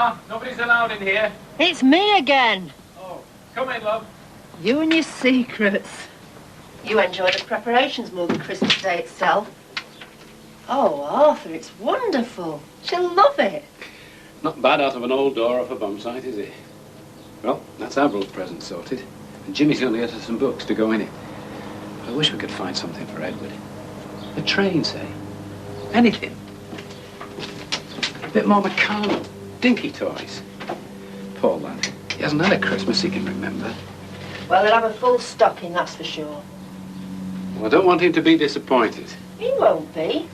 Grandma, nobody's allowed in here. It's me again. Oh, come in, love. You and your secrets. You enjoy the preparations more than Christmas Day itself. Oh, Arthur, it's wonderful. She'll love it. Not bad out of an old door off a bomb site, is it? Well, that's Avril's present sorted. And Jimmy's going to get us some books to go in it. But I wish we could find something for Edward. A train, say. Anything. A bit more Meccano. Dinky toys. Poor lad. He hasn't had a Christmas he can remember. Well, they'll have a full stocking, that's for sure. Well, I don't want him to be disappointed. He won't be.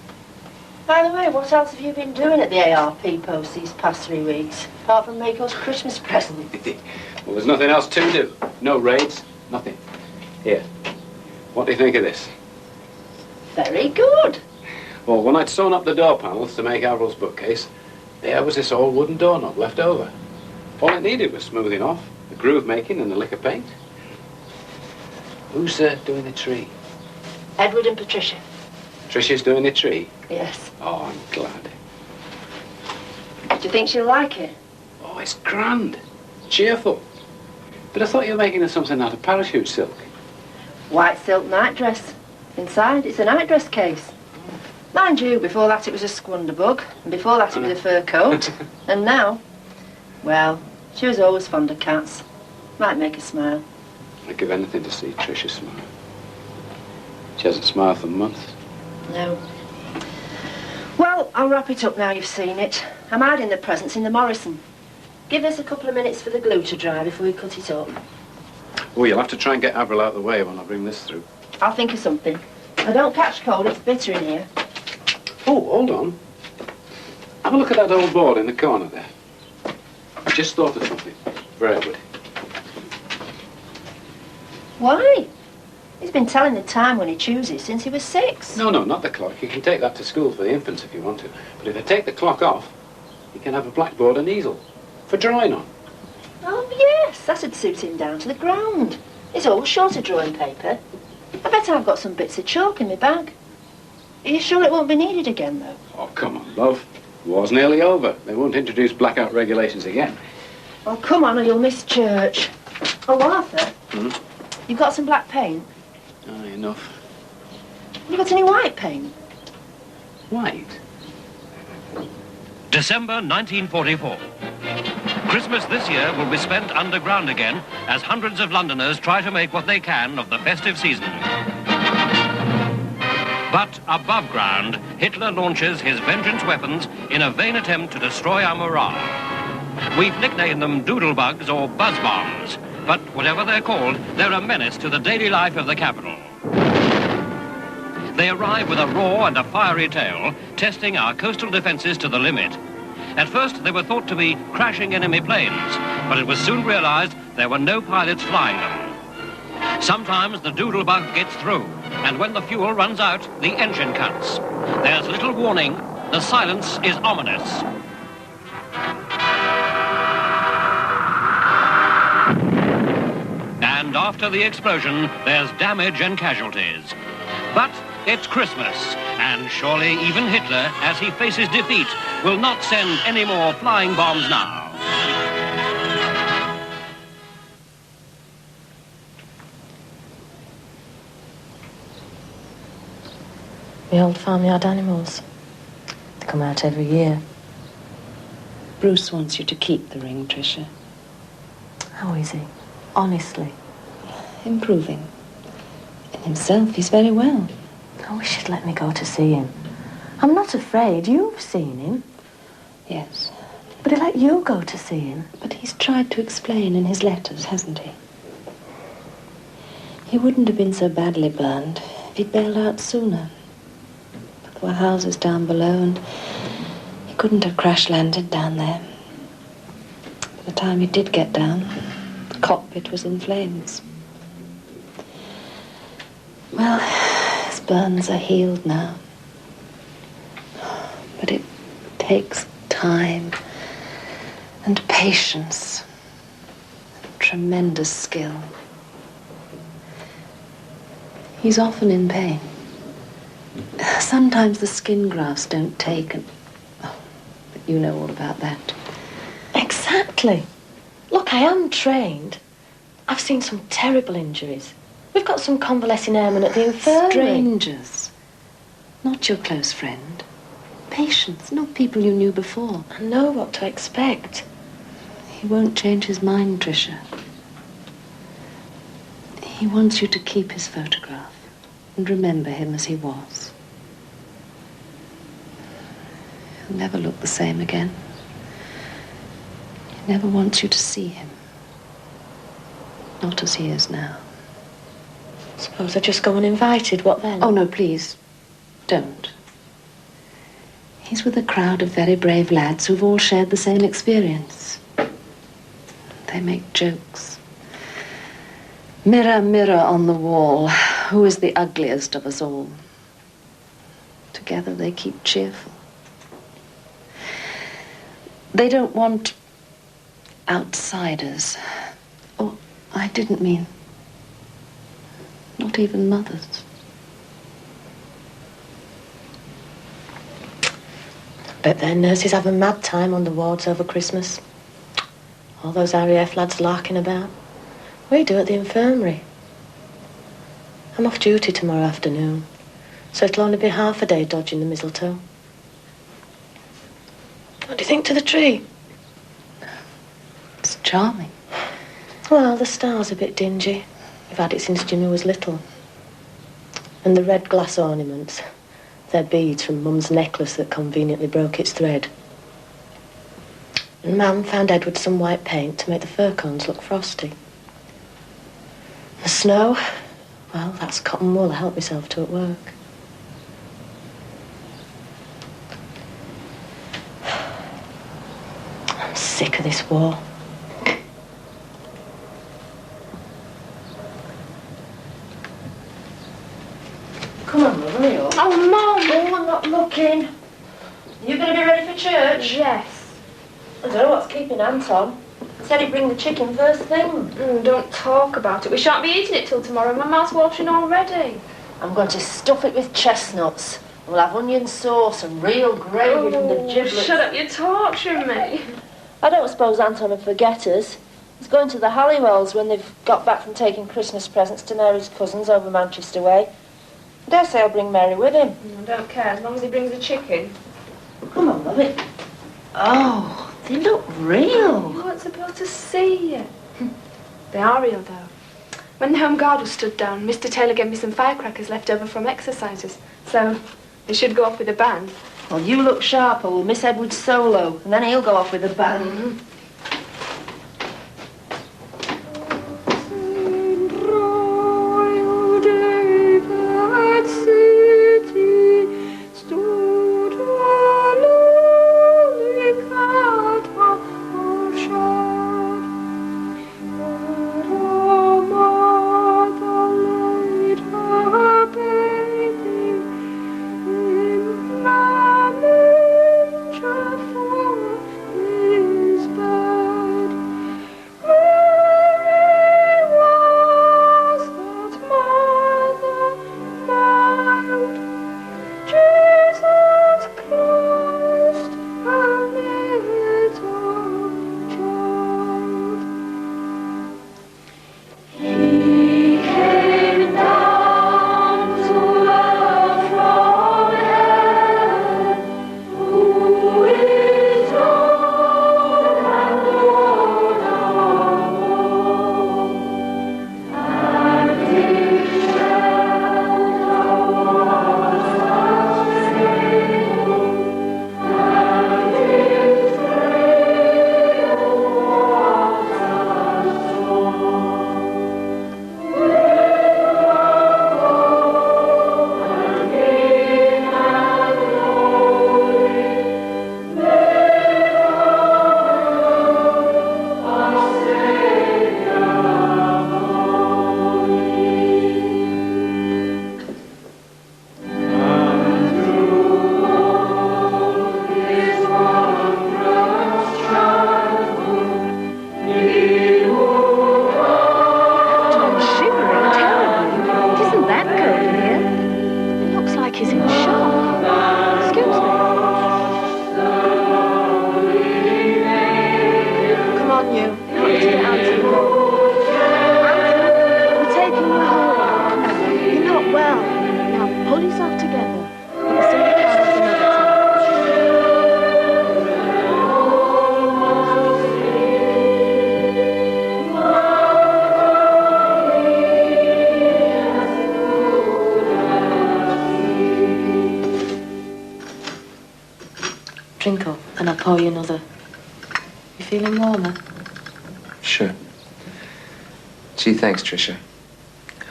By the way, what else have you been doing at the ARP post these past 3 weeks, apart from make us Christmas presents? Well, there's nothing else to do. No raids, nothing. Here, what do you think of this? Very good. Well, when I'd sewn up the door panels to make Avril's bookcase, there was this old wooden doorknob left over. All it needed was smoothing off, the groove making and the lick of paint. Who's doing the tree? Edward and Patricia. Tricia's doing the tree? Yes. Oh, I'm glad. Do you think she'll like it? Oh, it's grand. Cheerful. But I thought you were making her something out of parachute silk. White silk nightdress. Inside, it's a nightdress case. Mind you, before that it was a squanderbug, and before that it was a fur coat, and now, well, she was always fond of cats. Might make her smile. I'd give anything to see Tricia smile. She hasn't smiled for months. No. Well, I'll wrap it up now you've seen it. I'm hiding the presents in the Morrison. Give us a couple of minutes for the glue to dry before we cut it up. Oh, you'll have to try and get Avril out of the way when I bring this through. I'll think of something. I don't catch cold, it's bitter in here. Oh, hold on. Have a look at that old board in the corner there. I just thought of something for Edward. Why? He's been telling the time when he chooses since he was 6. No, not the clock. You can take that to school for the infants if you want to. But if I take the clock off, you can have a blackboard and easel for drawing on. Oh, yes, that'd suit him down to the ground. He's always short of drawing paper. I bet I've got some bits of chalk in my bag. Are you sure it won't be needed again, though? Oh, come on, love. War's nearly over. They won't introduce blackout regulations again. Oh, come on or you'll miss church. Oh, Arthur, you've got some black paint? Oh, enough. Have you got any white paint? White? December 1944. Christmas this year will be spent underground again as hundreds of Londoners try to make what they can of the festive season. But above ground, Hitler launches his vengeance weapons in a vain attempt to destroy our morale. We've nicknamed them doodlebugs or buzz bombs, but whatever they're called, they're a menace to the daily life of the capital. They arrive with a raw and a fiery tail, testing our coastal defenses to the limit. At first, they were thought to be crashing enemy planes, but it was soon realized there were no pilots flying them. Sometimes the doodlebug gets through, and when the fuel runs out, the engine cuts. There's little warning. The silence is ominous. And after the explosion, there's damage and casualties. But it's Christmas, and surely even Hitler, as he faces defeat, will not send any more flying bombs now. The old farmyard animals. They come out every year. Bruce wants you to keep the ring, Tricia. How is he? Honestly. Improving. In himself, he's very well. I wish you'd let me go to see him. I'm not afraid. You've seen him. Yes. But he'll let you go to see him. But he's tried to explain in his letters, hasn't he? He wouldn't have been so badly burned if he'd bailed out sooner. But there were houses down below, and he couldn't have crash-landed down there. By the time he did get down, the cockpit was in flames. Well, his burns are healed now. But it takes time and patience and tremendous skill. He's often in pain. Sometimes the skin grafts don't take and... Oh, but you know all about that. Exactly. Look, I am trained. I've seen some terrible injuries. We've got some convalescing airmen at the infirmary. Strangers. Not your close friend. Patients, not people you knew before. I know what to expect. He won't change his mind, Tricia. He wants you to keep his photograph and remember him as he was. He'll never look the same again. He never wants you to see him. Not as he is now. Suppose I just go uninvited, what then? Oh, no, please. Don't. He's with a crowd of very brave lads who've all shared the same experience. They make jokes. Mirror, mirror on the wall, who is the ugliest of us all? Together they keep cheerful. They don't want outsiders. Oh, I didn't mean... not even mothers. Bet their nurses have a mad time on the wards over Christmas. All those RAF lads larking about. We do at the infirmary. I'm off duty tomorrow afternoon, so it'll only be half a day dodging the mistletoe. What do you think to the tree? It's charming. Well, the star's a bit dingy. We've had it since Jimmy was little. And the red glass ornaments, they're beads from Mum's necklace that conveniently broke its thread. And Mum found Edward some white paint to make the fir cones look frosty. The snow, well, that's cotton wool I helped myself to at work. I'm sick of this war. Come on, love, hurry up. Oh, Mum! Oh, I'm not looking. You going to be ready for church? Yes. I don't know what's keeping Anton. Said he'd bring the chicken first thing. Don't talk about it. We shan't be eating it till tomorrow. My mouth's watering already. I'm going to stuff it with chestnuts. We'll have onion sauce and real gravy from the giblets. Shut up, you're torturing me. I don't suppose Anton will forget us. He's going to the Halliwells when they've got back from taking Christmas presents to Mary's cousins over Manchester way. I dare say I'll bring Mary with him. I don't care, as long as he brings the chicken. Come on, love it. Oh, they look real. You weren't supposed to see it. They are real, though. When the Home Guard was stood down, Mr. Taylor gave me some firecrackers left over from exercises. So, they should go off with a band. Well, you look sharper. We'll miss Edward's solo, and then he'll go off with a band. Is Can I pour you another? You feeling warmer? Sure. Gee, thanks, Tricia.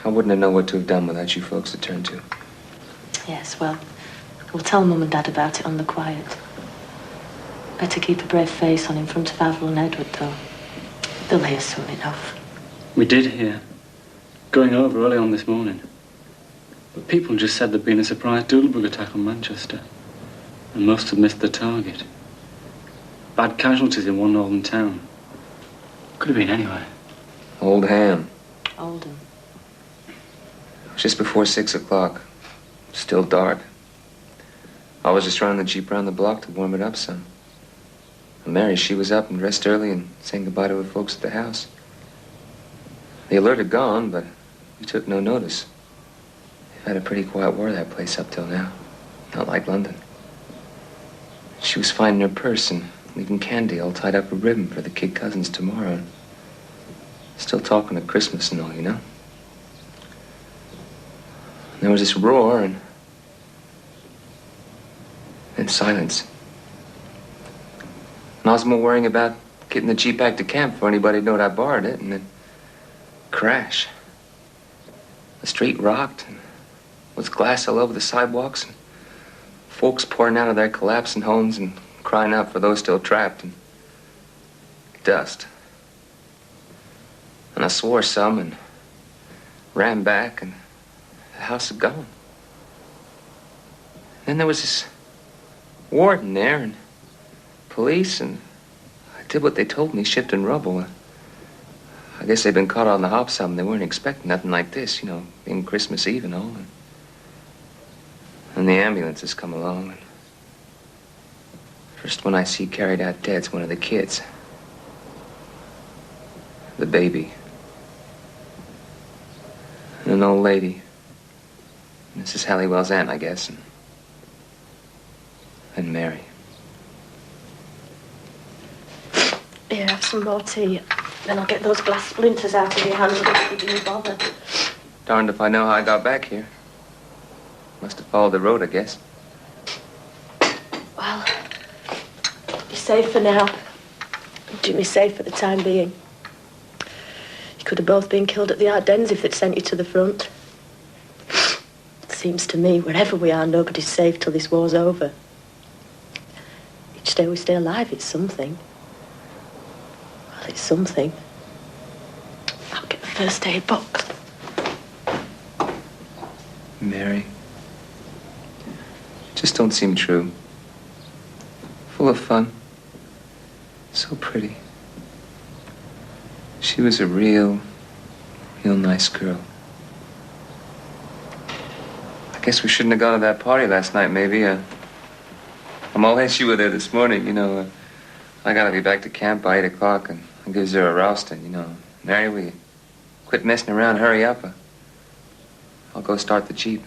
I wouldn't have known what to have done without you folks to turn to. Yes, well, we'll tell Mum and Dad about it on the quiet. Better keep a brave face on in front of Avril and Edward, though. They'll hear soon enough. We did hear. Going over early on this morning. But people just said there'd been a surprise Doodlebug attack on Manchester. And most have missed the target. Bad casualties in one northern town. Could have been anywhere. Old Ham. Oldham. It was just before 6 o'clock. Still dark. I was just running the Jeep around the block to warm it up some. And Mary, she was up and dressed early and saying goodbye to her folks at the house. The alert had gone, but we took no notice. They've had a pretty quiet war, that place, up till now. Not like London. She was finding her purse and leaving candy all tied up a ribbon for the kid cousins tomorrow. And still talking of Christmas and all, you know? And there was this roar and silence. And I was more worrying about getting the Jeep back to camp before anybody knowed I borrowed it, and then crash. The street rocked, and with glass all over the sidewalks, and folks pouring out of their collapsing homes and crying out for those still trapped, and dust. And I swore some and ran back, and the house had gone. Then there was this warden there, and police, and I did what they told me, shifting rubble. I guess they'd been caught on the hop some. They weren't expecting nothing like this, you know, being Christmas Eve and all. And the ambulances come along. And first one I see carried out dead's one of the kids. The baby. And an old lady. Mrs. Halliwell's aunt, I guess. And Mary. Here, have some more tea. Then I'll get those glass splinters out of your hands if you bother. Darned if I know how I got back here. Must have followed the road, I guess. Well, you're safe for now. Jimmy's safe for the time being. You could have both been killed at the Ardennes if they'd sent you to the front. It seems to me, wherever we are, nobody's safe till this war's over. Each day we stay alive, it's something. Well, it's something. I'll get the first aid box. Mary. Just don't seem true. Full of fun. So pretty. She was a real nice girl. I guess we shouldn't have gone to that party last night, maybe. I'm all glad you were there this morning, you know. I gotta be back to camp by 8 o'clock and give her a rousting, you know. Mary, will you quit messing around, hurry up? I'll go start the Jeep.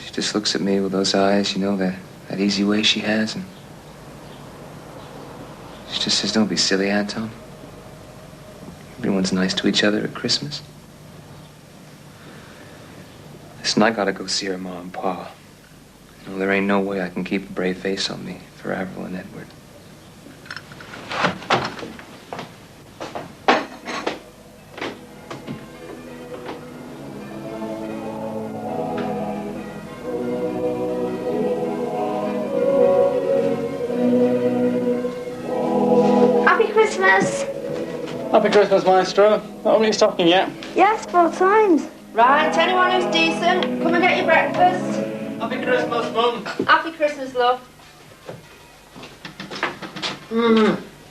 She just looks at me with those eyes, you know, that easy way she has, and she just says, "Don't be silly, Anton. Everyone's nice to each other at Christmas." Listen, I gotta go see her Ma and Pa. You know, there ain't no way I can keep a brave face on me for Avril and Edward. Happy Christmas, Maestro. Not opening your stocking yet? Yes, 4 times. Right, anyone who's decent, come and get your breakfast. Happy Christmas, Mum. Happy Christmas, love.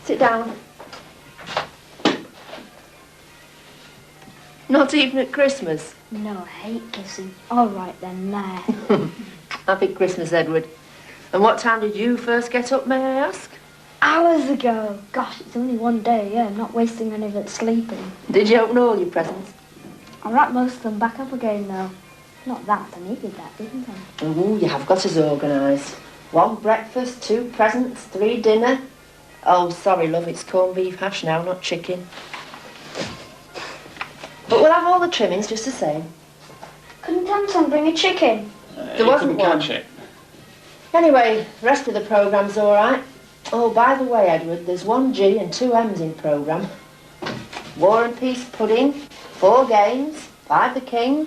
Sit down. Not even at Christmas? No, I hate kissing. All right then, nah. Happy Christmas, Edward. And what time did you first get up, may I ask? Hours ago. Gosh, it's only one day, yeah. I'm not wasting any of it sleeping. Did you open all your presents? I wrapped most of them back up again, though. Not that, I needed that, didn't I? Oh, you have got us organised. 1 breakfast, 2 presents, 3 dinner. Oh, sorry, love, it's corned beef hash now, not chicken. But we'll have all the trimmings just the same. Couldn't Anton bring a chicken? There wasn't one. Catch it. Anyway, the rest of the programme's all right. Oh, by the way, Edward, there's 1 G and 2 M's in programme. War and Peace pudding, 4 games, 5 the King,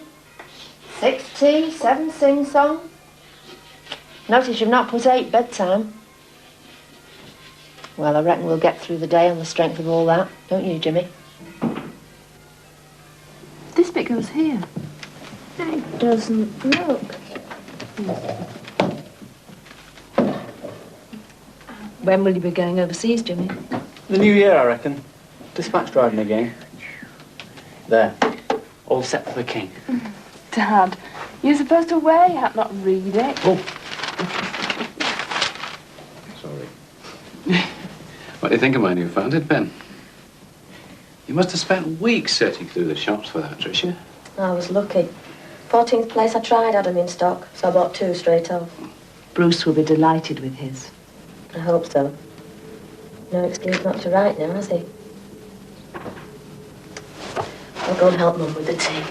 6 tea, 7 sing-song. Notice you've not put 8 bedtime. Well, I reckon we'll get through the day on the strength of all that, don't you, Jimmy? This bit goes here. It doesn't. Look. When will you be going overseas, Jimmy? The new year, I reckon. Dispatch driving again. There. All set for the King. Dad, you're supposed to wear your hat, not read it. Oh. Sorry. What do you think of my newfounded pen? You must have spent weeks searching through the shops for that, Tricia. I was lucky. 14th place I tried had 'em in stock, so I bought 2 straight off. Bruce will be delighted with his. I hope so. No excuse not to write now, has he? I'll go and help Mum with the tea.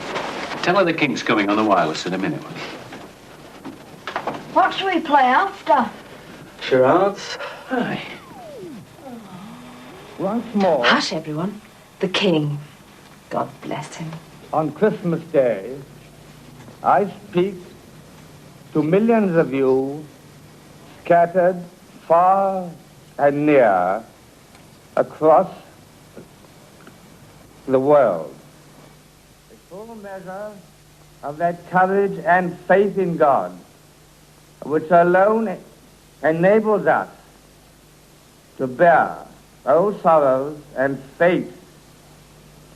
Tell her the King's coming on the wireless in a minute, will you? What shall we play after? Charades? Aye. Once more, Hush, everyone. The King. God bless him. on Christmas Day, I speak to millions of you scattered far and near across the world. A full measure of that courage and faith in God which alone enables us to bear those sorrows and face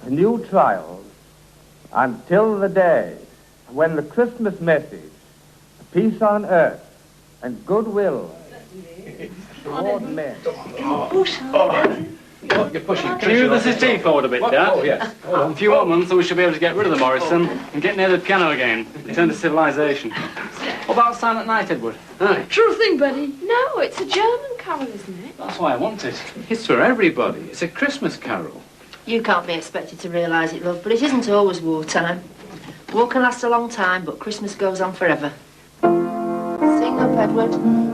new trials until the day when the Christmas message, peace on earth and goodwill toward men. Oh, you're pushing. Can you move the settee forward a bit, Dad? Oh, yes. Hold on. A few more months and we should be able to get rid of the Morrison and get near the piano again. Return to civilization. What about Silent Night, Edward? Aye. Sure thing, buddy. No, it's a German carol, isn't it? That's why I want it. It's for everybody. It's a Christmas carol. You can't be expected to realise it, love, but it isn't always wartime. War can last a long time, but Christmas goes on forever. Sing up, Edward.